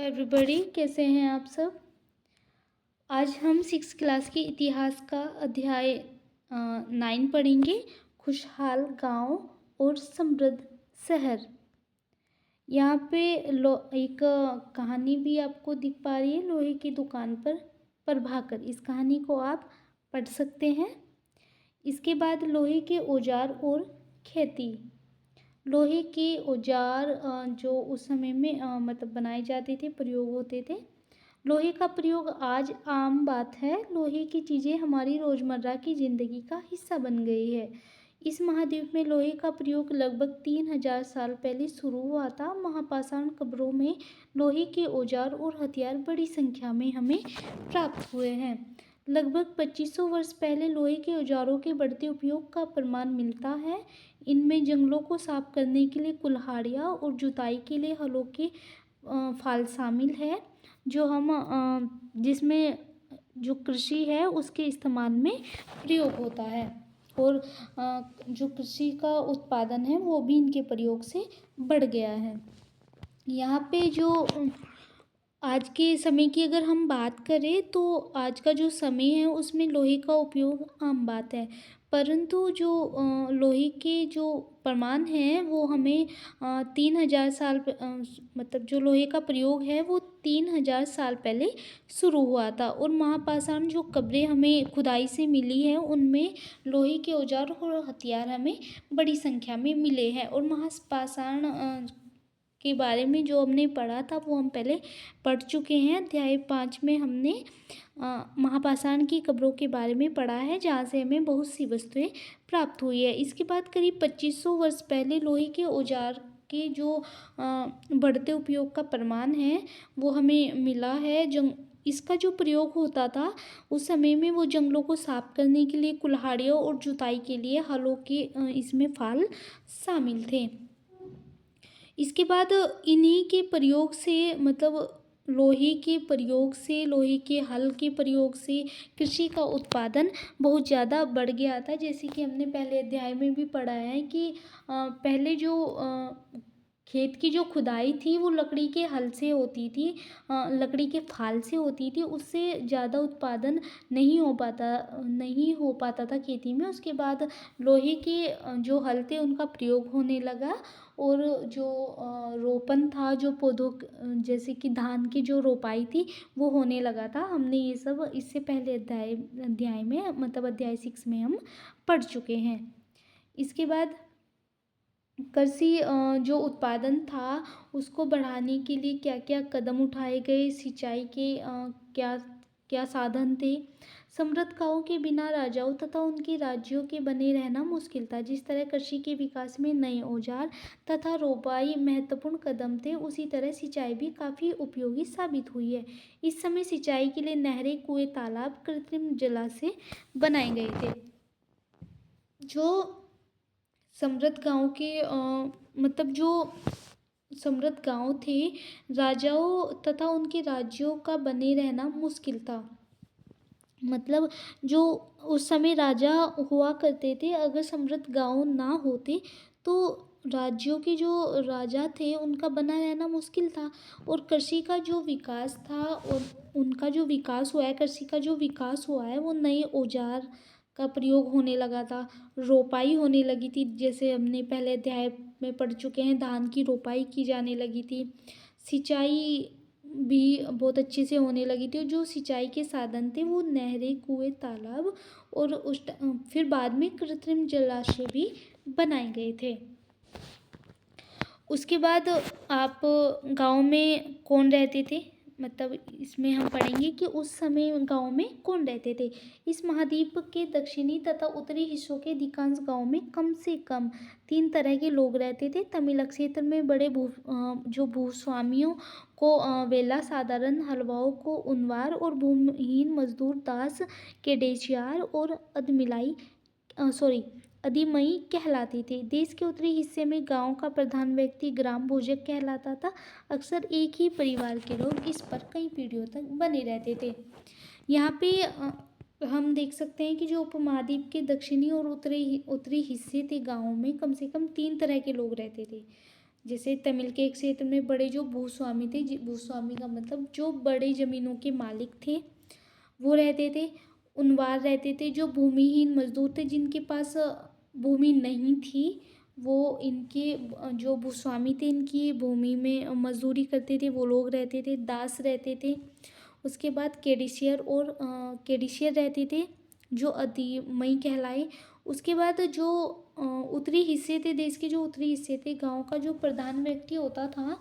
Everybody, कैसे हैं आप सब। आज हम सिक्स क्लास के इतिहास का अध्याय 9 पढ़ेंगे। खुशहाल गांव और समृद्ध शहर। यहाँ पे एक कहानी भी आपको दिख पा रही है, लोहे की दुकान पर प्रभाकर। इस कहानी को आप पढ़ सकते हैं। इसके बाद लोहे के औजार और खेती। लोहे के औजार जो उस समय में मतलब बनाए जाते थे, प्रयोग होते थे। लोहे का प्रयोग आज आम बात है। लोहे की चीज़ें हमारी रोज़मर्रा की ज़िंदगी का हिस्सा बन गई है। इस महाद्वीप में लोहे का प्रयोग लगभग 3000 साल पहले शुरू हुआ था। महापाषाण कब्रों में लोहे के औजार और हथियार बड़ी संख्या में हमें प्राप्त हुए हैं। लगभग 2500 वर्ष पहले लोहे के औजारों के बढ़ते उपयोग का प्रमाण मिलता है। इनमें जंगलों को साफ करने के लिए कुल्हाड़ियाँ और जुताई के लिए हलों के फाल शामिल है, जो हम जिसमें जो कृषि है उसके इस्तेमाल में प्रयोग होता है। और जो कृषि का उत्पादन है वो भी इनके प्रयोग से बढ़ गया है। यहाँ पे जो आज के समय की अगर हम बात करें तो आज का जो समय है उसमें लोहे का उपयोग आम बात है, परंतु जो लोहे के जो प्रमाण हैं वो हमें 3000 साल मतलब जो लोहे का प्रयोग है वो 3000 साल पहले शुरू हुआ था। और महापाषाण जो कब्रें हमें खुदाई से मिली है उनमें लोहे के औजार और हथियार हमें बड़ी संख्या में मिले हैं। और महापाषाण के बारे में जो हमने पढ़ा था वो हम पहले पढ़ चुके हैं। अध्याय 5 में हमने महापाषाण की कब्रों के बारे में पढ़ा है, जहाँ से हमें बहुत सी वस्तुएं प्राप्त हुई है। इसके बाद करीब 2500 वर्ष पहले लोहे के औजार के जो बढ़ते उपयोग का प्रमाण है वो हमें मिला है। इसका जो प्रयोग होता था उस समय में वो जंगलों को साफ करने के लिए, कुल्हाड़ियों और जुताई के लिए हलों के इसमें फाल शामिल थे। इसके बाद इन्हीं के प्रयोग से मतलब लोहे के प्रयोग से, लोहे के हल के प्रयोग से कृषि का उत्पादन बहुत ज़्यादा बढ़ गया था। जैसे कि हमने पहले अध्याय में भी पढ़ा है कि पहले जो खेत की जो खुदाई थी वो लकड़ी के हल से होती थी, लकड़ी के फाल से होती थी। उससे ज़्यादा उत्पादन नहीं हो पाता था खेती में। उसके बाद लोहे के जो हल थे उनका प्रयोग होने लगा और जो रोपण था, जो पौधों जैसे कि धान की जो रोपाई थी वो होने लगा था। हमने ये सब इससे पहले अध्याय में मतलब अध्याय 6 में हम पढ़ चुके हैं। इसके बाद कृषि जो उत्पादन था उसको बढ़ाने के लिए क्या क्या कदम उठाए गए, सिंचाई के क्या क्या साधन थे। समृद्ध गांवों के बिना राजाओं तथा उनके राज्यों के बने रहना मुश्किल था। जिस तरह कृषि के विकास में नए औजार तथा रोपाई महत्वपूर्ण कदम थे, उसी तरह सिंचाई भी काफ़ी उपयोगी साबित हुई है। इस समय सिंचाई के लिए नहरें, कुएं, तालाब, कृत्रिम जलाशय बनाए गए थे। जो समृद्ध गांव के मतलब जो समृद्ध गांव थे, राजाओं तथा उनके राज्यों का बने रहना मुश्किल था। मतलब जो उस समय राजा हुआ करते थे, अगर समृद्ध गांव ना होते तो राज्यों के जो राजा थे उनका बना रहना मुश्किल था। और कृषि का जो विकास था और उनका जो विकास हुआ है, कृषि का जो विकास हुआ है वो नए औजार का प्रयोग होने लगा था, रोपाई होने लगी थी। जैसे हमने पहले अध्याय में पढ़ चुके हैं, धान की रोपाई की जाने लगी थी। सिंचाई भी बहुत अच्छे से होने लगी थी। और जो सिंचाई के साधन थे वो नहरें, कुएं, तालाब और फिर बाद में कृत्रिम जलाशय भी बनाए गए थे। उसके बाद आप गांव में कौन रहते थे, मतलब इसमें हम पढ़ेंगे कि उस समय गांव में कौन रहते थे। इस महाद्वीप के दक्षिणी तथा उत्तरी हिस्सों के अधिकांश गांव में कम से कम 3 तरह के लोग रहते थे। तमिल क्षेत्र में बड़े जो भूस्वामियों को वेला, साधारण हलवाओं को उनवार और भूमिहीन मजदूर दास, केडेशियार और अधिमई कहलाते थे। देश के उत्तरी हिस्से में गांव का प्रधान व्यक्ति ग्राम भोजक कहलाता था। अक्सर एक ही परिवार के लोग इस पर कई पीढ़ियों तक बने रहते थे। यहाँ पे हम देख सकते हैं कि जो उपमहाद्वीप के दक्षिणी और उत्तरी हिस्से थे, गाँव में कम से कम 3 तरह के लोग रहते थे। जैसे तमिल के एक क्षेत्र में बड़े जो भूस्वामी थे, भूस्वामी का मतलब जो बड़े ज़मीनों के मालिक थे वो रहते थे। उनवार रहते थे जो भूमिहीन मजदूर थे, जिनके पास भूमि नहीं थी, वो इनके जो भूस्वामी थे इनकी भूमि में मजदूरी करते थे, वो लोग रहते थे। दास रहते थे। उसके बाद केडिशियर और केडिशियर रहते थे जो अधिमई कहलाए। उसके बाद जो उत्तरी हिस्से थे, देश के जो उत्तरी हिस्से थे, गांव का जो प्रधान व्यक्ति होता था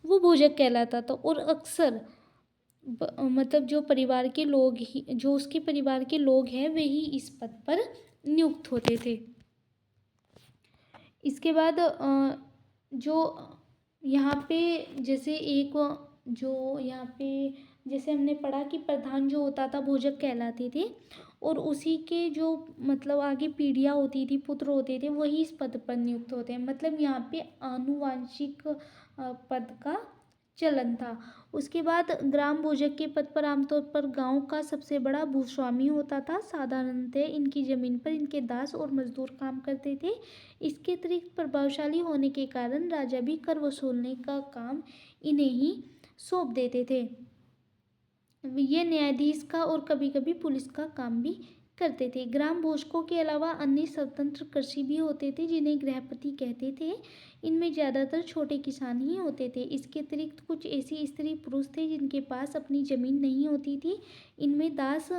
वो भोजक कहलाता था। और अक्सर मतलब जो परिवार के लोग ही, जो उसके परिवार के लोग हैं, वे ही इस पद पर नियुक्त होते थे। इसके बाद जो यहाँ पे जैसे एक जो यहाँ पे जैसे हमने पढ़ा कि प्रधान जो होता था भोजक कहलाते थे, और उसी के जो मतलब आगे पीढ़ियाँ होती थी, पुत्र होते थे, वही इस पद पर नियुक्त होते हैं। मतलब यहाँ पे आनुवांशिक पद का चलन था। उसके बाद ग्राम भोजक के पद पर आमतौर पर गांव का सबसे बड़ा भूस्वामी होता था। साधारणतः इनकी जमीन पर इनके दास और मजदूर काम करते थे। इसके अतिरिक्त प्रभावशाली होने के कारण राजा भी कर वसूलने का काम इन्हें ही सौंप देते थे। ये न्यायाधीश का और कभी कभी पुलिस का काम भी करते थे। ग्राम भोजकों के अलावा अन्य स्वतंत्र कृषि भी होते थे जिन्हें गृहपति कहते थे। इनमें ज़्यादातर छोटे किसान ही होते थे। इसके अतिरिक्त कुछ ऐसी स्त्री पुरुष थे जिनके पास अपनी ज़मीन नहीं होती थी। इनमें दास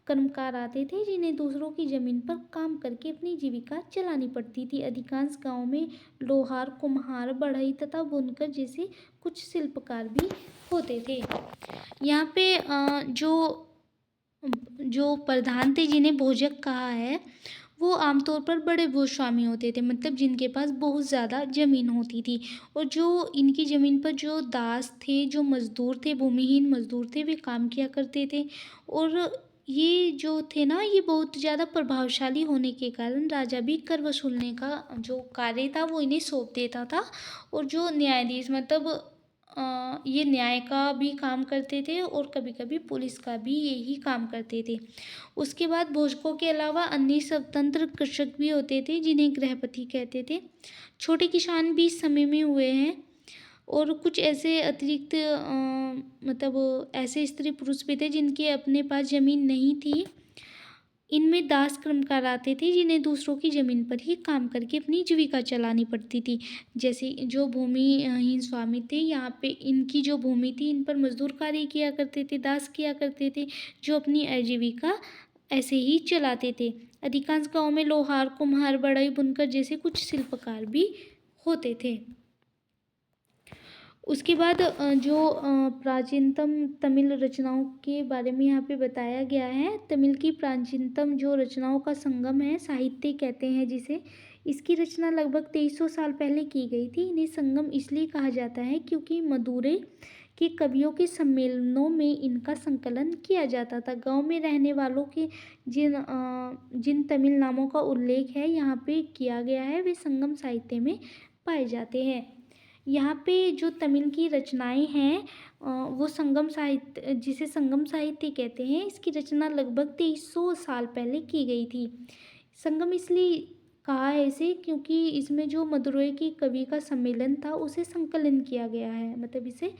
कर्मकार आते थे जिन्हें दूसरों की ज़मीन पर काम करके अपनी जीविका चलानी पड़ती थी। अधिकांश गाँव में लोहार, कुम्हार, बढ़ई तथा बुनकर जैसे कुछ शिल्पकार भी होते थे। यहाँ पे जो प्रधान थे जिन्हें भोजक कहा है, वो आमतौर पर बड़े भूस्वामी होते थे, मतलब जिनके पास बहुत ज़्यादा ज़मीन होती थी। और जो इनकी ज़मीन पर जो दास थे, जो मज़दूर थे, भूमिहीन मज़दूर थे, वे काम किया करते थे। और ये जो थे ना, ये बहुत ज़्यादा प्रभावशाली होने के कारण राजा भी कर वसूलने का जो कार्य था वो इन्हें सौंप देता था। और जो न्यायाधीश मतलब ये न्याय का भी काम करते थे और कभी कभी पुलिस का भी यही काम करते थे। उसके बाद भोजकों के अलावा अन्य स्वतंत्र कृषक भी होते थे जिन्हें गृहपति कहते थे। छोटे किसान भी इस समय में हुए हैं। और कुछ ऐसे अतिरिक्त मतलब ऐसे स्त्री पुरुष भी थे जिनके अपने पास ज़मीन नहीं थी। इनमें दास कर्मकार आते थे जिन्हें दूसरों की ज़मीन पर ही काम करके अपनी जीविका चलानी पड़ती थी। जैसे जो भूमिहीन स्वामी थे, यहाँ पे इनकी जो भूमि थी इन पर मजदूर कार्य किया करते थे, दास किया करते थे, जो अपनी आजीविका ऐसे ही चलाते थे। अधिकांश गाँव में लोहार, कुम्हार, बढ़ई, बुनकर जैसे कुछ शिल्पकार भी होते थे। उसके बाद जो प्राचीनतम तमिल रचनाओं के बारे में यहाँ पे बताया गया है। तमिल की प्राचीनतम जो रचनाओं का संगम है, साहित्य कहते हैं जिसे। इसकी रचना लगभग 2300 साल पहले की गई थी। इन्हें संगम इसलिए कहा जाता है क्योंकि मदुरै के कवियों के सम्मेलनों में इनका संकलन किया जाता था। गांव में रहने वालों के जिन तमिल नामों का उल्लेख है यहाँ पे किया गया है, वे संगम साहित्य में पाए जाते हैं। यहाँ पे जो तमिल की रचनाएं हैं वो संगम साहित्य, जिसे संगम साहित्य कहते हैं, इसकी रचना लगभग 2300 साल पहले की गई थी। संगम इसलिए कहा है इसे क्योंकि इसमें जो मदुरै की कवि का सम्मेलन था उसे संकलन किया गया है, मतलब इसे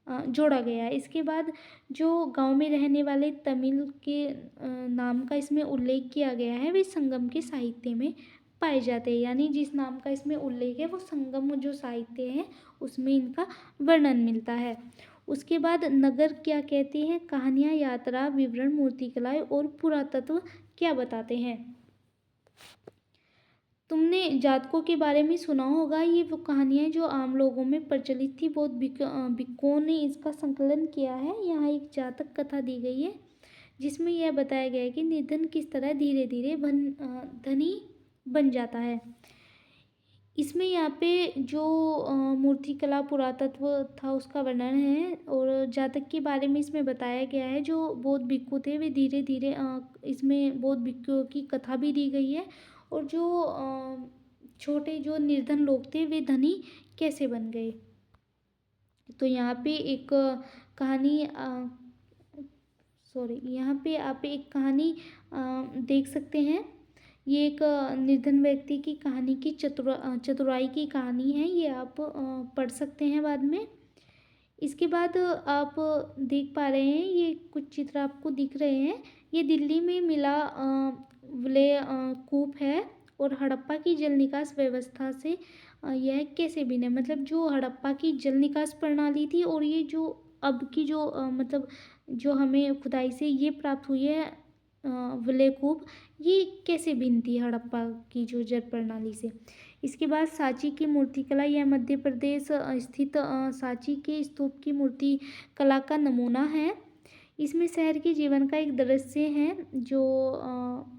जोड़ा गया है। इसके बाद जो गांव में रहने वाले तमिल के नाम का इसमें उल्लेख किया गया है, वे संगम के साहित्य में पाए जाते हैं। यानी जिस नाम का इसमें उल्लेख है वो संगम जो साहित्य है उसमें इनका वर्णन मिलता है। उसके बाद नगर क्या कहते हैं, कहानियाँ, यात्रा, विवरण, मूर्तिकलाएं और पुरातत्व क्या बताते हैं। तुमने जातकों के बारे में सुना होगा। ये वो कहानियाँ जो आम लोगों में प्रचलित थी, बहुत भिक्खुओं ने इसका संकलन किया है। यहाँ एक जातक कथा दी गई है जिसमें यह बताया गया है कि निर्धन किस तरह धीरे धीरे धनी बन जाता है। इसमें यहाँ पे जो मूर्तिकला, पुरातत्व था उसका वर्णन है। और जातक के बारे में इसमें बताया गया है। जो बौद्ध भिक्खु थे वे धीरे धीरे इसमें बौद्ध भिक्खुओं की कथा भी दी गई है। और जो छोटे जो निर्धन लोग थे वे धनी कैसे बन गए। तो यहाँ पे एक कहानी यहाँ पे आप एक कहानी देख सकते हैं। ये एक निर्धन व्यक्ति की कहानी की चतुराई की कहानी है। ये आप पढ़ सकते हैं बाद में। इसके बाद आप देख पा रहे हैं ये कुछ चित्र आपको दिख रहे हैं। ये दिल्ली में मिला कूप है और हड़प्पा की जल निकास व्यवस्था से यह कैसे भिन्न है। मतलब जो हड़प्पा की जल निकास प्रणाली थी और ये जो अब की जो मतलब जो हमें खुदाई से ये प्राप्त हुई है विलेय कूप, ये कैसे भिन्न थी हड़प्पा की जो जल प्रणाली से। इसके बाद सांची की मूर्तिकला, यह मध्य प्रदेश स्थित सांची के स्तूप की मूर्ति कला का नमूना है। इसमें शहर के जीवन का एक दृश्य है जो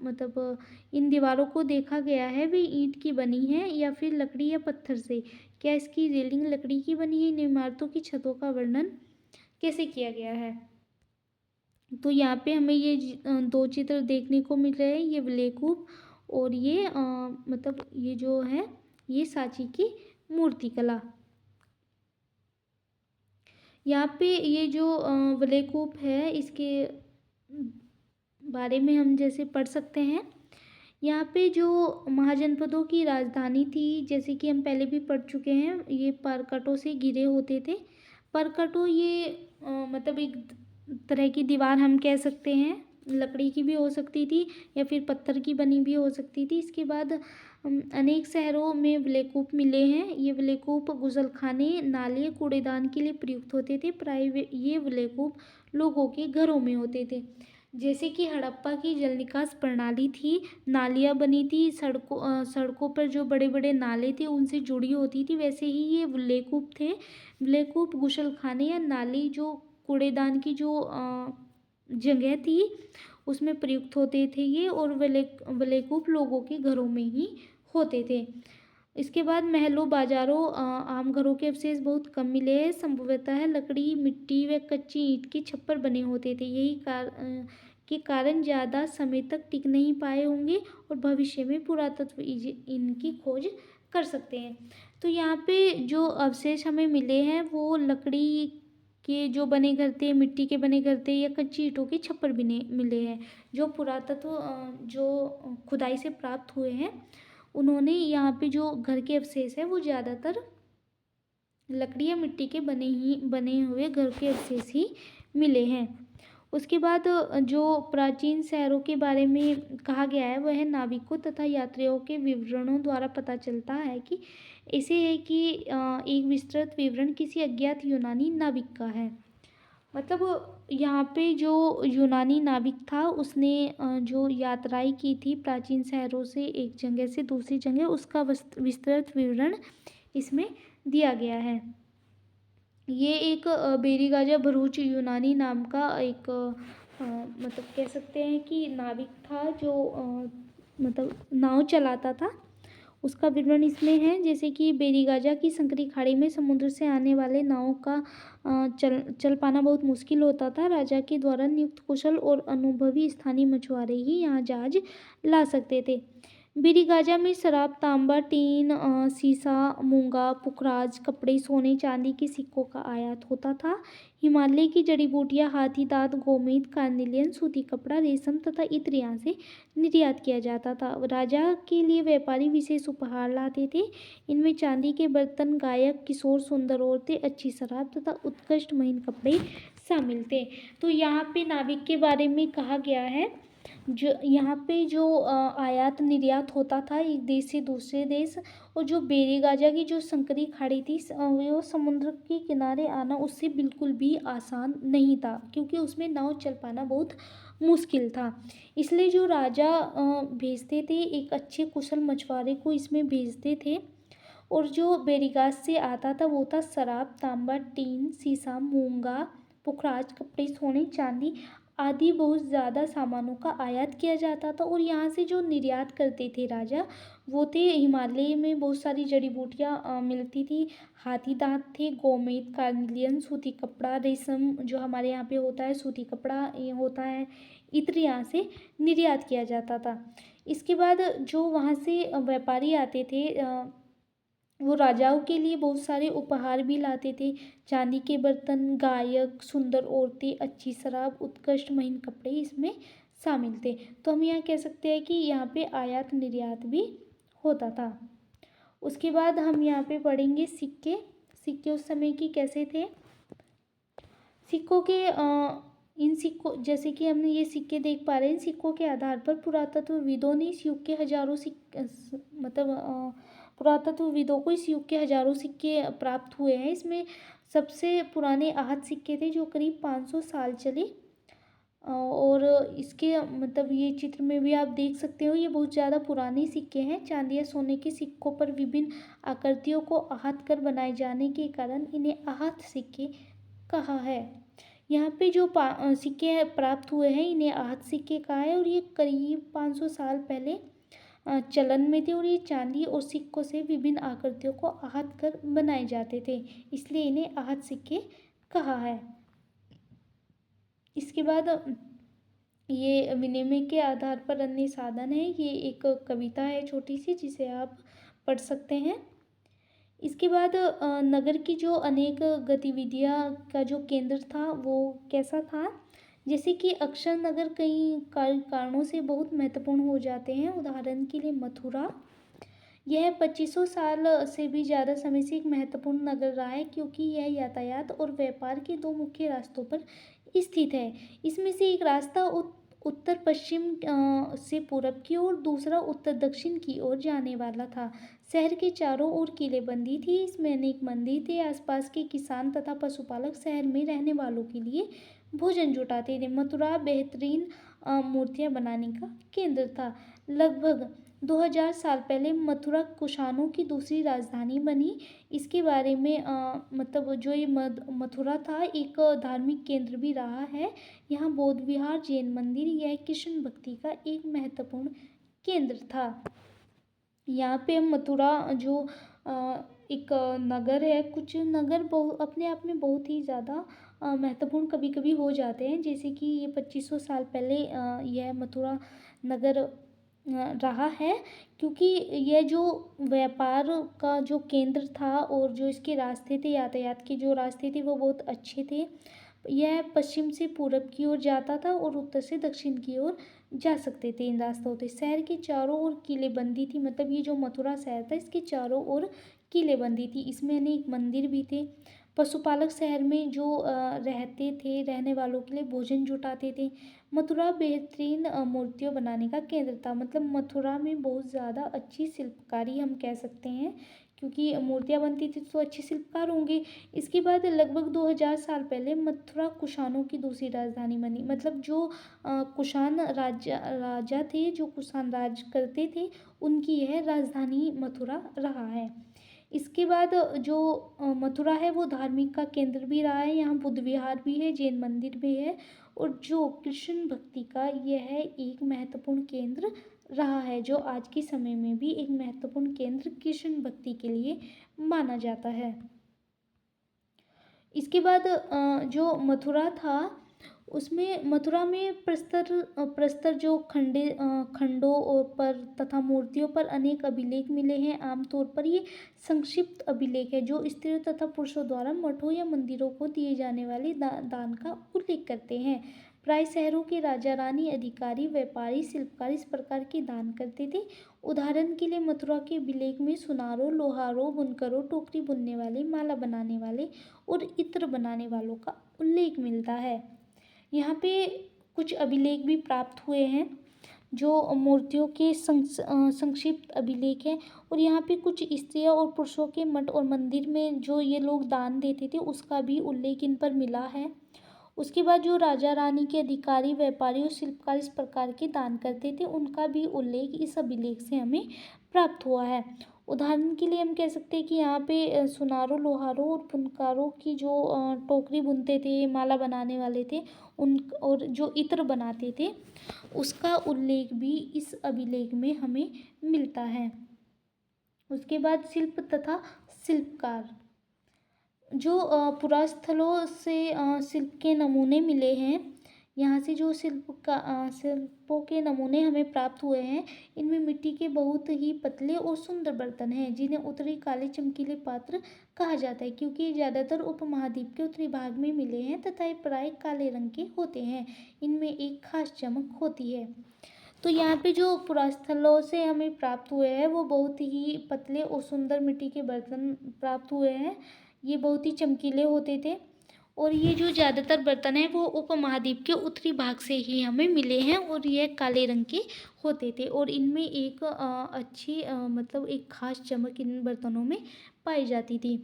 मतलब इन दीवारों को देखा गया है वे ईंट की बनी है या फिर लकड़ी या पत्थर से। क्या इसकी रेलिंग लकड़ी की बनी है। इन इमारतों की छतों का वर्णन कैसे किया गया है। तो यहाँ पे हमें ये दो चित्र देखने को मिल रहे हैं, ये विलेय कूप और ये मतलब ये जो है ये सांची की मूर्तिकला। यहाँ पे ये जो विलेय कूप है इसके बारे में हम जैसे पढ़ सकते हैं। यहाँ पे जो महाजनपदों की राजधानी थी, जैसे कि हम पहले भी पढ़ चुके हैं, ये परकटों से घिरे होते थे। परकटों ये मतलब एक तरह की दीवार हम कह सकते हैं, लकड़ी की भी हो सकती थी या फिर पत्थर की बनी भी हो सकती थी। इसके बाद अनेक शहरों में विलेय कूप मिले हैं। ये विलेय कूप गुसलखाने, नाले, कूड़ेदान के लिए प्रयुक्त होते थे। प्राय ये विलेय कूप लोगों के घरों में होते थे। जैसे कि हड़प्पा की जल निकास प्रणाली थी, नालियाँ बनी थी, सड़कों पर जो बड़े बड़े नाले थे उनसे जुड़ी होती थी, वैसे ही ये विलेय कूप थे। विलेय कूप गुसलखाने या नाली जो कूड़ेदान की जो जगह थी उसमें प्रयुक्त होते थे ये, और विलेय कूप लोगों के घरों में ही होते थे। इसके बाद महलों, बाजारों, आम घरों के अवशेष बहुत कम मिले हैं। संभवतः लकड़ी, मिट्टी व कच्ची ईंट के छप्पर बने होते थे। यही के कारण ज़्यादा समय तक टिक नहीं पाए होंगे और भविष्य में पुरातत्व इनकी खोज कर सकते हैं। तो यहाँ पे जो अवशेष हमें मिले हैं वो लकड़ी के जो बने घर थे, मिट्टी के बने घर थे या कच्ची ईंटों के छप्पर बने मिले हैं। जो पुरातत्व जो खुदाई से प्राप्त हुए हैं उन्होंने यहाँ पे जो घर के अवशेष है वो ज़्यादातर लकड़ी या मिट्टी के बने हुए घर के अवशेष ही मिले हैं। उसके बाद जो प्राचीन शहरों के बारे में कहा गया है वह नाविकों तथा यात्रियों के विवरणों द्वारा पता चलता है कि ऐसे है कि एक विस्तृत विवरण किसी अज्ञात यूनानी नाविक का है। मतलब यहाँ पे जो यूनानी नाविक था उसने जो यात्राएं की थी प्राचीन शहरों से एक जगह से दूसरी जगह, उसका विस्तृत विवरण इसमें दिया गया है। ये एक बेरीगाजा भरूच यूनानी नाम का एक मतलब कह सकते हैं कि नाविक था जो मतलब नाव चलाता था। उसका विवरण इसमें है, जैसे कि बेरीगाजा की संकरी खाड़ी में समुद्र से आने वाले नावों का चल पाना बहुत मुश्किल होता था। राजा के द्वारा नियुक्त कुशल और अनुभवी स्थानीय मछुआरे ही यहाँ जहाज ला सकते थे। बेरीगाजा में शराब, तांबा, टीन, सीसा, मूंगा, पुखराज, कपड़े, सोने चांदी के सिक्कों का आयात होता था। हिमालय की जड़ी बूटियां, हाथी दांत, गोमेद, कार्निलियन, सूती कपड़ा, रेशम तथा इत्र यहाँ से निर्यात किया जाता था। राजा के लिए व्यापारी विशेष उपहार लाते थे। इनमें चांदी के बर्तन, गायक, किशोर, सुंदर औरतें, अच्छी शराब तथा उत्कृष्ट महीन कपड़े शामिल थे। तो यहाँ पे नाविक के बारे में कहा गया है। जो यहाँ पे जो आयात निर्यात होता था एक देश से दूसरे देश, और जो बेरीगाजा की जो संकरी खाड़ी थी वो समुद्र के किनारे आना उससे बिल्कुल भी आसान नहीं था, क्योंकि उसमें नाव चल पाना बहुत मुश्किल था। इसलिए जो राजा भेजते थे एक अच्छे कुशल मछुआरे को इसमें भेजते थे, और जो बेरीगाज से आता था वो था शराब, तांबा, टीन, सीसा, मूंगा, पुखराज, कपड़े, सोने, चांदी आदि बहुत ज़्यादा सामानों का आयात किया जाता था। और यहाँ से जो निर्यात करते थे राजा वो थे, हिमालय में बहुत सारी जड़ी बूटियाँ मिलती थी, हाथी दांत थे, गोमेद, कार्निलियन, सूती कपड़ा, रेशम जो हमारे यहाँ पे होता है सूती कपड़ा ये होता है, इत्र यहाँ से निर्यात किया जाता था। इसके बाद जो वहाँ से व्यापारी आते थे वो राजाओं के लिए बहुत सारे उपहार भी लाते थे। चांदी के बर्तन, गायक, सुंदर औरतें, अच्छी शराब, उत्कृष्ट महीन कपड़े इसमें शामिल थे। तो हम यहाँ कह सकते हैं कि यहाँ पे आयात निर्यात भी होता था। उसके बाद हम यहाँ पे पढ़ेंगे सिक्के। सिक्के उस समय की कैसे थे। सिक्कों के इन सिक्कों, जैसे कि हमने ये सिक्के देख पा रहे हैं, सिक्कों के आधार पर पुरातत्वविदों ने इस युग के हजारों पुरातत्वविदों को इस युग के हजारों सिक्के प्राप्त हुए हैं। इसमें सबसे पुराने आहत सिक्के थे जो करीब 500 साल चले। और इसके ये चित्र में भी आप देख सकते हो, ये बहुत ज़्यादा पुराने सिक्के हैं। चांदी या सोने के सिक्कों पर विभिन्न आकृतियों को आहत कर बनाए जाने के कारण इन्हें आहत सिक्के कहा है। यहाँ पे जो सिक्के प्राप्त हुए हैं इन्हें आहत सिक्के कहा है, और ये करीब 500 साल पहले चलन में थे, और ये चांदी और सिक्कों से विभिन्न आकृतियों को आहत कर बनाए जाते थे, इसलिए इन्हें आहत सिक्के कहा है। इसके बाद ये विनिमय के आधार पर अन्य साधन है। ये एक कविता है छोटी सी, जिसे आप पढ़ सकते हैं। इसके बाद नगर की जो अनेक गतिविधियां का जो केंद्र था वो कैसा था। जैसे कि अक्षर नगर कई कारणों से बहुत महत्वपूर्ण हो जाते हैं। उदाहरण के लिए मथुरा, यह 2500 साल से भी ज़्यादा समय से एक महत्वपूर्ण नगर रहा है, क्योंकि यह यातायात और व्यापार के दो मुख्य रास्तों पर स्थित है। इसमें से एक रास्ता उत्तर पश्चिम से पूरब की ओर, दूसरा उत्तर दक्षिण की ओर जाने वाला था। शहर के चारों ओर किलेबंदी थी। इसमें अनेक मंदिर थे। आसपास के किसान तथा पशुपालक शहर में रहने वालों के लिए भोजन जुटाते थे। मथुरा बेहतरीन मूर्तियां बनाने का केंद्र था। लगभग 2000 साल पहले मथुरा कुषाणों की दूसरी राजधानी बनी। इसके बारे में जो ये मथुरा था एक धार्मिक केंद्र भी रहा है। यहाँ बौद्ध विहार, जैन मंदिर, यह कृष्ण भक्ति का एक महत्वपूर्ण केंद्र था। यहाँ पे हम मथुरा जो एक नगर है, कुछ नगर अपने आप में बहुत ही ज़्यादा महत्वपूर्ण कभी कभी हो जाते हैं। जैसे कि ये 2500 साल पहले यह मथुरा नगर रहा है, क्योंकि यह जो व्यापार का जो केंद्र था और जो इसके रास्ते थे, यातायात के जो रास्ते थे वो बहुत अच्छे थे। यह पश्चिम से पूरब की ओर जाता था और उत्तर से दक्षिण की ओर जा सकते थे इन रास्तों से। शहर के चारों ओर किलेबंदी थी। ये जो मथुरा शहर था इसके चारों ओर किलेबंदी थी। इसमें अनेक मंदिर भी थे। पशुपालक शहर में जो रहते थे, रहने वालों के लिए भोजन जुटाते थे। मथुरा बेहतरीन मूर्तियों बनाने का केंद्र था। मथुरा में बहुत ज़्यादा अच्छी शिल्पकारी हम कह सकते हैं, क्योंकि मूर्तियाँ बनती थी तो अच्छे शिल्पकार होंगे। इसके बाद लगभग 2000 साल पहले मथुरा कुषाणों की दूसरी राजधानी बनी। जो कुषाण राजा थे, जो कुषाण राज करते थे, उनकी यह राजधानी मथुरा रहा है। इसके बाद जो मथुरा है वो धार्मिक का केंद्र भी रहा है। यहाँ बुद्ध विहार भी है, जैन मंदिर भी है, और जो कृष्ण भक्ति का यह एक महत्वपूर्ण केंद्र रहा है, जो आज के समय में भी एक महत्वपूर्ण केंद्र कृष्ण भक्ति के लिए माना जाता है। इसके बाद जो मथुरा था उसमें मथुरा में प्रस्तर जो खंडों और पर तथा मूर्तियों पर अनेक अभिलेख मिले हैं। आमतौर पर ये संक्षिप्त अभिलेख है जो स्त्रियों तथा पुरुषों द्वारा मठों या मंदिरों को दिए जाने वाले दान का उल्लेख करते हैं। प्राय शहरों के राजा, रानी, अधिकारी, व्यापारी, शिल्पकार इस प्रकार के दान करते थे। उदाहरण के लिए मथुरा के अभिलेख में सुनारों, लोहारों, बुनकरों, टोकरी बुनने वाले, माला बनाने वाले और इत्र बनाने वालों का उल्लेख मिलता है। यहाँ पे कुछ अभिलेख भी प्राप्त हुए हैं जो मूर्तियों के संक्षिप्त अभिलेख हैं, और यहाँ पे कुछ स्त्रियों और पुरुषों के मठ और मंदिर में जो ये लोग दान देते थे उसका भी उल्लेख इन पर मिला है। उसके बाद जो राजा, रानी के अधिकारी, व्यापारी और शिल्पकार इस प्रकार के दान करते थे उनका भी उल्लेख इस अभिलेख से हमें प्राप्त हुआ है। उदाहरण के लिए हम कह सकते हैं कि यहाँ पे सुनारों, लोहारों और बुनकारों की जो टोकरी बुनते थे, माला बनाने वाले थे, उन और जो इत्र बनाते थे उसका उल्लेख भी इस अभिलेख में हमें मिलता है। उसके बाद शिल्प तथा शिल्पकार, जो पुरास्थलों से शिल्प के नमूने मिले हैं यहाँ से जो शिल्पों के नमूने हमें प्राप्त हुए हैं, इनमें मिट्टी के बहुत ही पतले और सुंदर बर्तन हैं, जिन्हें उत्तरी काले चमकीले पात्र कहा जाता है, क्योंकि ये ज़्यादातर उपमहाद्वीप के उत्तरी भाग में मिले हैं तथा ये प्राय काले रंग के होते हैं। इनमें एक खास चमक होती है। तो यहाँ पे जो पुरास्थलों से हमें प्राप्त हुए हैं वो बहुत ही पतले और सुंदर मिट्टी के बर्तन प्राप्त हुए हैं। ये बहुत ही चमकीले होते थे और ये जो ज़्यादातर बर्तन हैं वो उपमहाद्वीप के उत्तरी भाग से ही हमें मिले हैं और ये काले रंग के होते थे और इनमें एक अच्छी मतलब एक खास चमक इन बर्तनों में पाई जाती थी।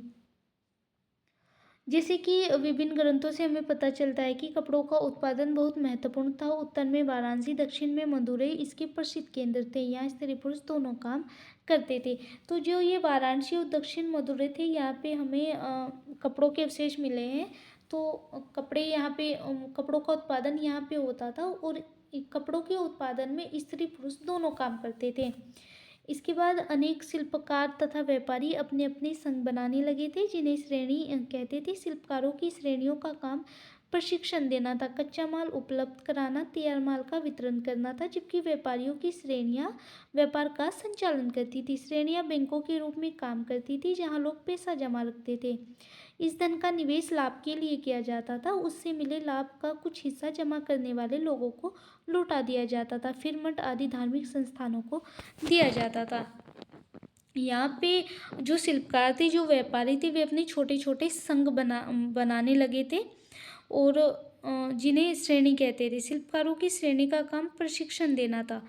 जैसे कि विभिन्न ग्रंथों से हमें पता चलता है कि कपड़ों का उत्पादन बहुत महत्वपूर्ण था। उत्तर में वाराणसी, दक्षिण में मदुरई इसके प्रसिद्ध केंद्र थे। यहाँ स्त्री पुरुष दोनों काम करते थे। तो जो ये वाराणसी और दक्षिण मदुरई थे, यहाँ पे हमें कपड़ों के अवशेष मिले हैं। तो कपड़े यहाँ पे कपड़ों का उत्पादन यहाँ पे होता था और कपड़ों के उत्पादन में स्त्री पुरुष दोनों काम करते थे। इसके बाद अनेक शिल्पकार तथा व्यापारी अपने अपने संघ बनाने लगे थे, जिन्हें श्रेणी कहते थे। शिल्पकारों की श्रेणियों का काम प्रशिक्षण देना था, कच्चा माल उपलब्ध कराना, तैयार माल का वितरण करना था, जबकि व्यापारियों की श्रेणियां व्यापार का संचालन करती थी। श्रेणियां बैंकों के रूप में काम करती थी, जहां लोग पैसा जमा रखते थे। इस धन का निवेश लाभ के लिए किया जाता था। उससे मिले लाभ का कुछ हिस्सा जमा करने वाले लोगों को लौटा दिया जाता था, फिर मठ आदि धार्मिक संस्थानों को दिया जाता था। यहाँ पे जो शिल्पकार थे, जो व्यापारी थे, वे अपने छोटे छोटे संघ बनाने लगे थे और जिन्हें श्रेणी कहते थे। शिल्पकारों की श्रेणी का काम प्रशिक्षण देना था।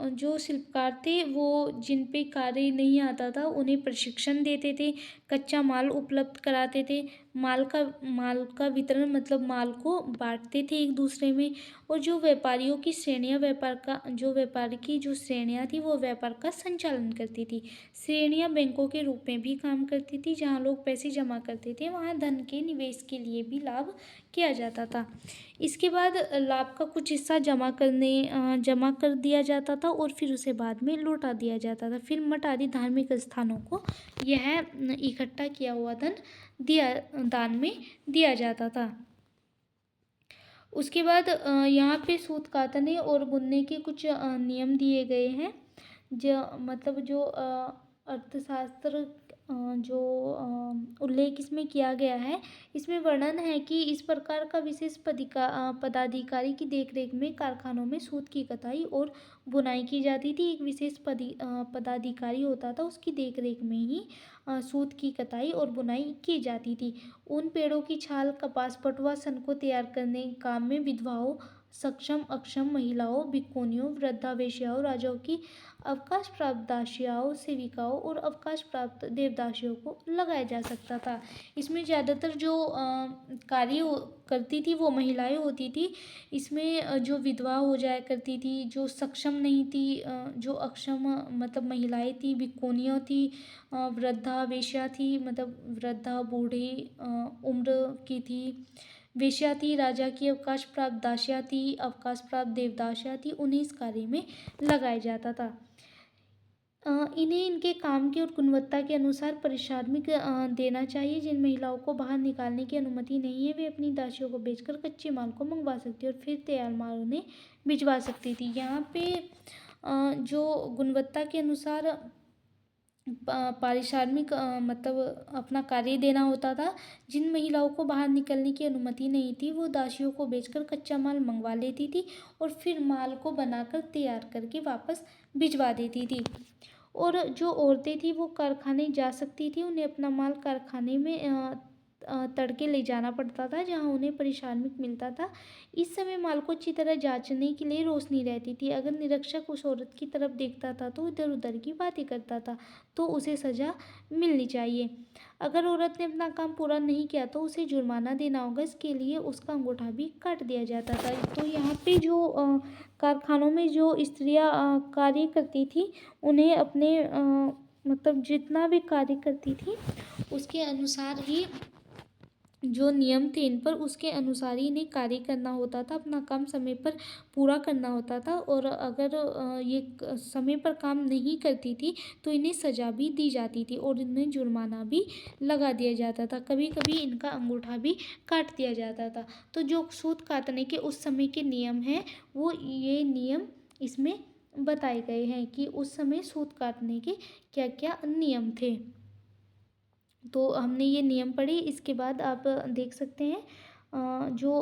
जो शिल्पकार थे वो जिन पे कार्य नहीं आता था उन्हें प्रशिक्षण देते थे, कच्चा माल उपलब्ध कराते थे, माल का वितरण मतलब माल को बांटते थे एक दूसरे में। और जो व्यापारियों की श्रेणियाँ व्यापार की जो श्रेणियाँ थी वो व्यापार का संचालन करती थी। श्रेणियाँ बैंकों के रूप में भी काम करती थी, जहाँ लोग पैसे जमा करते थे, वहाँ धन के निवेश के लिए भी लाभ किया जाता था। इसके बाद लाभ का कुछ हिस्सा जमा कर दिया जाता था और फिर उसे बाद में लौटा दिया जाता था। फिर मठ आदि धार्मिक स्थानों को यह इकट्ठा किया हुआ धन दान में दिया जाता था। उसके बाद यहाँ पे सूत कातने और बुनने के कुछ नियम दिए गए हैं। जो अर्थशास्त्र जो उल्लेख इसमें किया गया है, इसमें वर्णन है कि इस प्रकार का विशेष पदाधिकारी की देखरेख में कारखानों में सूत की कताई और बुनाई की जाती थी। एक विशेष पदाधिकारी होता था, उसकी देखरेख में ही सूत की कताई और बुनाई की जाती थी। उन पेड़ों की छाल, कपास, पटुआ, सन को तैयार करने के काम में विधवाओं, सक्षम अक्षम महिलाओं, भिक्खुनियों, वृद्धा वेश्याओं, राजाओं की अवकाश प्राप्त दासियाओं, सेविकाओं और अवकाश प्राप्त देवदासियों को लगाया जा सकता था। इसमें ज़्यादातर जो कार्य करती थी वो महिलाएं होती थी। इसमें जो विधवा हो जाया करती थी, जो सक्षम नहीं थी, जो अक्षम मतलब महिलाएं थी, भिक्खुनियाँ थी, वृद्धा वेश्या थी मतलब वृद्धा बूढ़ी उम्र की थी, वेश्या थी, राजा की अवकाश प्राप्त दासियाँ थी, अवकाश प्राप्त देवदासियाँ थी, उन्हें इस कार्य में लगाया जाता था। इन्हें इनके काम की और गुणवत्ता के अनुसार पारिश्रमिक देना चाहिए। जिन महिलाओं को बाहर निकालने की अनुमति नहीं है, वे अपनी दासियों को बेचकर कच्चे माल को मंगवा सकती और फिर तैयार माल उन्हें भिजवा सकती थी। यहाँ पे जो गुणवत्ता के अनुसार पारिश्रमिक मतलब अपना कार्य देना होता था। जिन महिलाओं को बाहर निकलने की अनुमति नहीं थी, वो दासियों को बेचकर कच्चा माल मंगवा लेती थी और फिर माल को बनाकर तैयार करके वापस भिजवा देती थी। और जो औरतें थी वो कारखाने जा सकती थी, उन्हें अपना माल कारखाने में तड़के ले जाना पड़ता था, जहाँ उन्हें पारिश्रमिक मिलता था। इस समय माल को अच्छी तरह जांचने के लिए रोशनी रहती थी। अगर निरीक्षक उस औरत की तरफ देखता था तो इधर उधर की बातें करता था, तो उसे सज़ा मिलनी चाहिए। अगर औरत ने अपना काम पूरा नहीं किया तो उसे जुर्माना देना होगा। इसके लिए उसका अंगूठा भी काट दिया जाता था। तो यहाँ पे जो कारखानों में जो स्त्रियाँ कार्य करती थी, उन्हें अपने मतलब जितना भी कार्य करती थी उसके अनुसार ही जो नियम थे इन पर, उसके अनुसार ही इन्हें कार्य करना होता था, अपना काम समय पर पूरा करना होता था। और अगर ये समय पर काम नहीं करती थी तो इन्हें सज़ा भी दी जाती थी और इन्हें जुर्माना भी लगा दिया जाता था। कभी कभी इनका अंगूठा भी काट दिया जाता था। तो जो सूत काटने के उस समय के नियम हैं, वो ये नियम इसमें बताए गए हैं कि उस समय सूत काटने के क्या क्या नियम थे। तो हमने ये नियम पढ़े। इसके बाद आप देख सकते हैं जो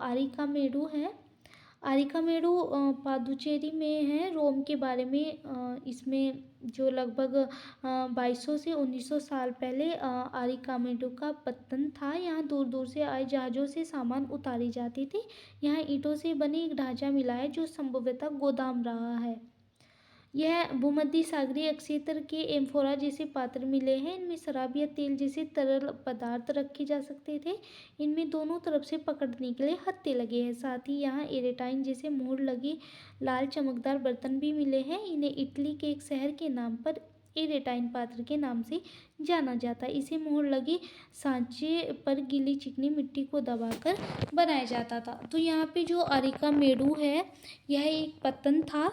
आरिकामेडु है, आरिकामेडु पादुचेरी में है। रोम के बारे में इसमें जो लगभग 2200 से 1900 साल पहले आरिकामेडु का पत्तन था। यहाँ दूर दूर से आए जहाज़ों से सामान उतारी जाती थी। यहाँ ईंटों से बने एक ढांचा मिला है जो संभवतः गोदाम रहा है। यह भूमध्य सागरीय क्षेत्र के एम्फोरा जैसे पात्र मिले हैं। इनमें शराब या तेल जैसे तरल पदार्थ रखे जा सकते थे। इनमें दोनों तरफ से पकड़ने के लिए हत्थे लगे हैं। साथ ही यहाँ एरेटाइन जैसे मोहर लगे लाल चमकदार बर्तन भी मिले हैं। इन्हें इटली के एक शहर के नाम पर एरेटाइन पात्र के नाम से जाना जाता है। इसे मोहर लगे सांचे पर गीली चिकनी मिट्टी को दबाकर बनाया जाता था। तो यहाँ पे जो आरिकामेडु है, यह एक पत्तन था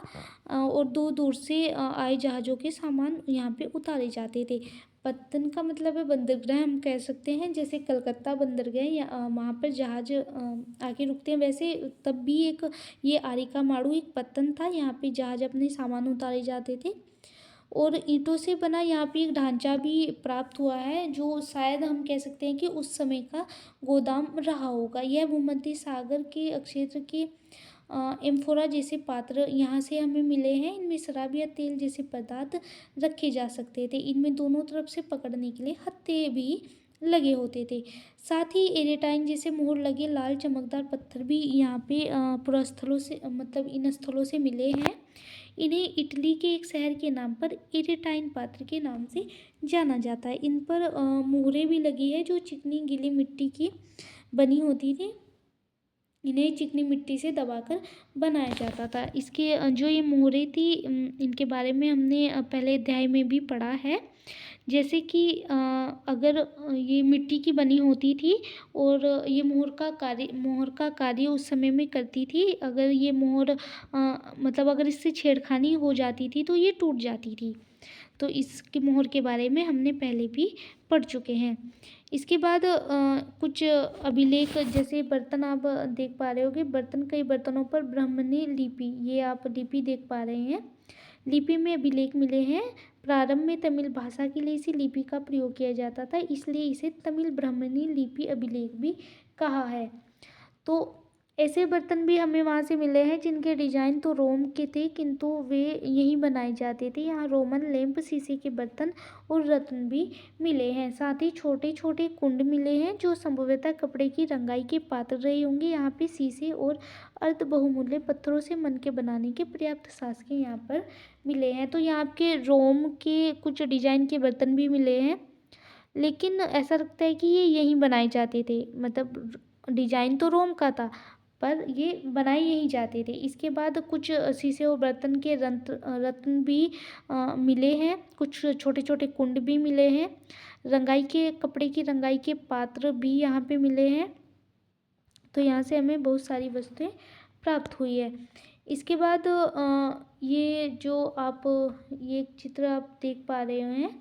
और दूर दूर से आए जहाज़ों के सामान यहाँ पे उतारे जाते थे। पत्तन का मतलब है बंदरगाह, हम कह सकते हैं। जैसे कलकत्ता बंदरगाह या वहाँ पर जहाज आके रुकते हैं, वैसे तब भी एक ये आरिकामाडु एक पत्तन था। यहाँ पे जहाज अपने सामान उतारे जाते थे। और ईंटों से बना यहाँ पे एक ढांचा भी प्राप्त हुआ है, जो शायद हम कह सकते हैं कि उस समय का गोदाम रहा होगा। यह भूमध्य सागर के क्षेत्र के एम्फोरा जैसे पात्र यहाँ से हमें मिले हैं। इनमें शराब या तेल जैसे पदार्थ रखे जा सकते थे। इनमें दोनों तरफ से पकड़ने के लिए हत्थे भी लगे होते थे। साथ ही एरेटाइन जैसे मोहर लगे लाल चमकदार पत्थर भी यहाँ पे पुरास्थलों से मतलब इन स्थलों से मिले हैं। इन्हें इटली के एक शहर के नाम पर एरेटाइन पात्र के नाम से जाना जाता है। इन पर मोहरें भी लगी है जो चिकनी गीली मिट्टी की बनी होती थी। इन्हें चिकनी मिट्टी से दबाकर बनाया जाता था। इसके जो ये मोहरें थी, इनके बारे में हमने पहले अध्याय में भी पढ़ा है। जैसे कि अगर ये मिट्टी की बनी होती थी और ये मोहर का कार्य उस समय में करती थी। अगर ये मोहर मतलब अगर इससे छेड़खानी हो जाती थी तो ये टूट जाती थी। तो इसकी मोहर के बारे में हमने पहले भी पढ़ चुके हैं। इसके बाद कुछ अभिलेख जैसे बर्तन आप देख पा रहे होगे। बर्तन, कई बर्तनों पर ब्राह्मणी लिपि, ये आप लिपि देख पा रहे हैं। लिपि में अभिलेख मिले हैं। प्रारंभ में तमिल भाषा के लिए इसी लिपि का प्रयोग किया जाता था, इसलिए इसे तमिल ब्राह्मणी लिपि अभिलेख भी कहा है। तो ऐसे बर्तन भी हमें वहाँ से मिले हैं जिनके डिजाइन तो रोम के थे, किंतु वे यहीं बनाए जाते थे। यहाँ रोमन लैंप, शीशे के बर्तन और रत्न भी मिले हैं। साथ ही छोटे छोटे कुंड मिले हैं जो संभवतः कपड़े की रंगाई के पात्र रहे होंगे। यहाँ पे शीशे और अर्ध बहुमूल्य पत्थरों से मन के बनाने के पर्याप्त शासक यहाँ पर मिले हैं। तो यहाँ के रोम के कुछ डिजाइन के बर्तन भी मिले हैं, लेकिन ऐसा लगता है कि ये यहीं बनाए जाते थे। मतलब डिजाइन तो रोम का था पर ये बनाए यहीं जाते थे। इसके बाद कुछ शीशे और बर्तन के रत्न भी मिले हैं। कुछ छोटे छोटे कुंड भी मिले हैं। रंगाई के कपड़े की रंगाई के पात्र भी यहाँ पे मिले हैं। तो यहाँ से हमें बहुत सारी वस्तुएं प्राप्त हुई है। इसके बाद ये जो आप ये चित्र आप देख पा रहे हैं,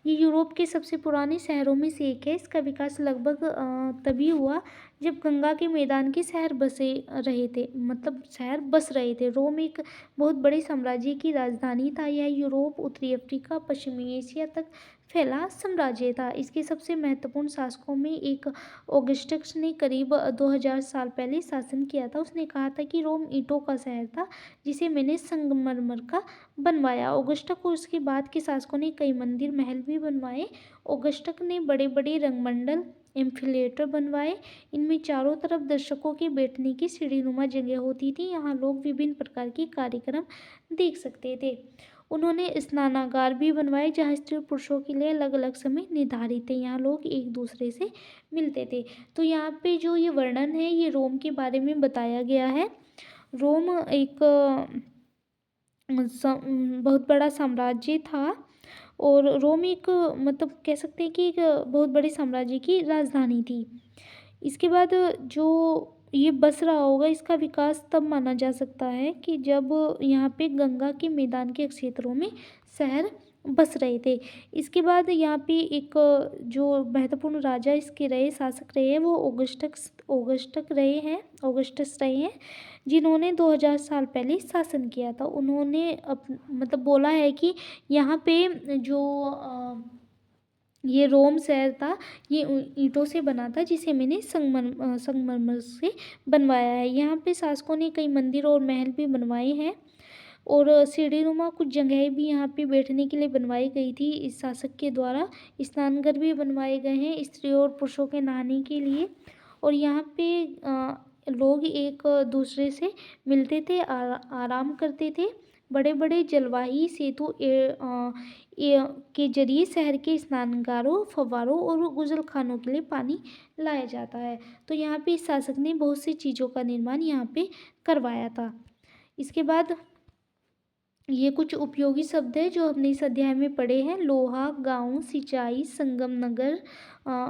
ये यूरोप के सबसे पुराने शहरों में से एक है। इसका विकास लगभग तभी हुआ जब गंगा के मैदान के शहर बसे रहे थे, मतलब शहर बस रहे थे। रोम एक बहुत बड़े साम्राज्य की राजधानी था। यह यूरोप, उत्तरी अफ्रीका, पश्चिमी एशिया तक फैला साम्राज्य था। इसके सबसे महत्वपूर्ण शासकों में एक ऑगस्टस ने करीब 2000 साल पहले शासन किया था। उसने कहा था कि रोम ईंटों का शहर था जिसे मैंने संगमरमर का बनवाया। ऑगस्टस और उसके बाद के शासकों ने कई मंदिर, महल भी बनवाए। ऑगस्टस ने बड़े बड़े रंगमंडल, एम्फिथिएटर बनवाए। इनमें चारों तरफ दर्शकों के बैठने की सीढ़ीनुमा जगह होती थी। यहाँ लोग विभिन्न प्रकार के कार्यक्रम देख सकते थे। उन्होंने स्नानागार भी बनवाए जहाँ स्त्री और पुरुषों के लिए अलग अलग समय निर्धारित थे। यहाँ लोग एक दूसरे से मिलते थे। तो यहाँ पे जो ये वर्णन है ये रोम के बारे में बताया गया है। रोम एक बहुत बड़ा साम्राज्य था और रोम एक मतलब कह सकते हैं कि एक बहुत बड़े साम्राज्य की राजधानी थी। इसके बाद जो ये बस रहा होगा, इसका विकास तब माना जा सकता है कि जब यहाँ पे गंगा के मैदान के क्षेत्रों में शहर बस रहे थे। इसके बाद यहाँ पे एक जो महत्वपूर्ण राजा इसके रहे, शासक रहे हैं, वो ऑगस्टस रहे हैं, जिन्होंने 2000 साल पहले शासन किया था। उन्होंने मतलब बोला है कि यहाँ पे जो ये रोम शहर था, ये ईंटों से बना था, जिसे मैंने संगमरमर से बनवाया है। यहाँ पे शासकों ने कई मंदिर और महल भी बनवाए हैं, और सीढ़ीनुमा कुछ जगहें भी यहाँ पे बैठने के लिए बनवाई गई थी इस शासक के द्वारा। स्नानघर भी बनवाए गए हैं स्त्रियों और पुरुषों के नहाने के लिए। और यहाँ पे लोग एक दूसरे से मिलते थे, आराम करते थे। बड़े बड़े जलवाही सेतु के जरिए शहर के स्नानगारों, फव्वारों और गुसलखानों के लिए पानी लाया जाता है। तो यहाँ पे इस शासक ने बहुत सी चीज़ों का निर्माण यहाँ पे करवाया था। इसके बाद ये कुछ उपयोगी शब्द है जो हमने इस अध्याय में पढ़े हैं। लोहा, गांव, सिंचाई, संगम नगर,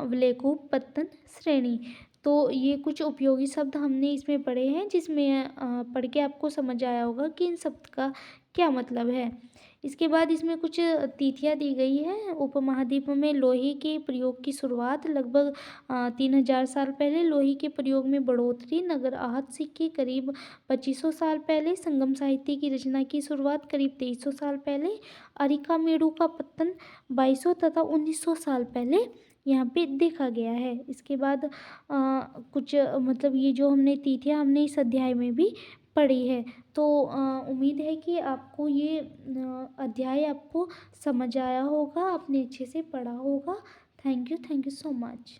विलेखुप, पत्तन, श्रेणी। तो ये कुछ उपयोगी शब्द हमने इसमें पढ़े हैं, जिसमें पढ़ के आपको समझ आया होगा कि इन शब्द का क्या मतलब है। इसके बाद इसमें कुछ तिथियां दी गई है। उपमहाद्वीप में लोहे के प्रयोग की शुरुआत लगभग 3000 साल पहले, लोहे के प्रयोग में बढ़ोतरी नगर आहत सिक्के करीब 2500 साल पहले, संगम साहित्य की रचना की शुरुआत करीब 2300 साल पहले, अरिका मेरु का पतन 2200 तथा 1900 साल पहले यहाँ पे देखा गया है। इसके बाद कुछ मतलब ये जो हमने तिथियां हमने इस अध्याय में भी पढ़ी है। तो उम्मीद है कि आपको ये अध्याय आपको समझ आया होगा, आपने अच्छे से पढ़ा होगा। Thank you so much.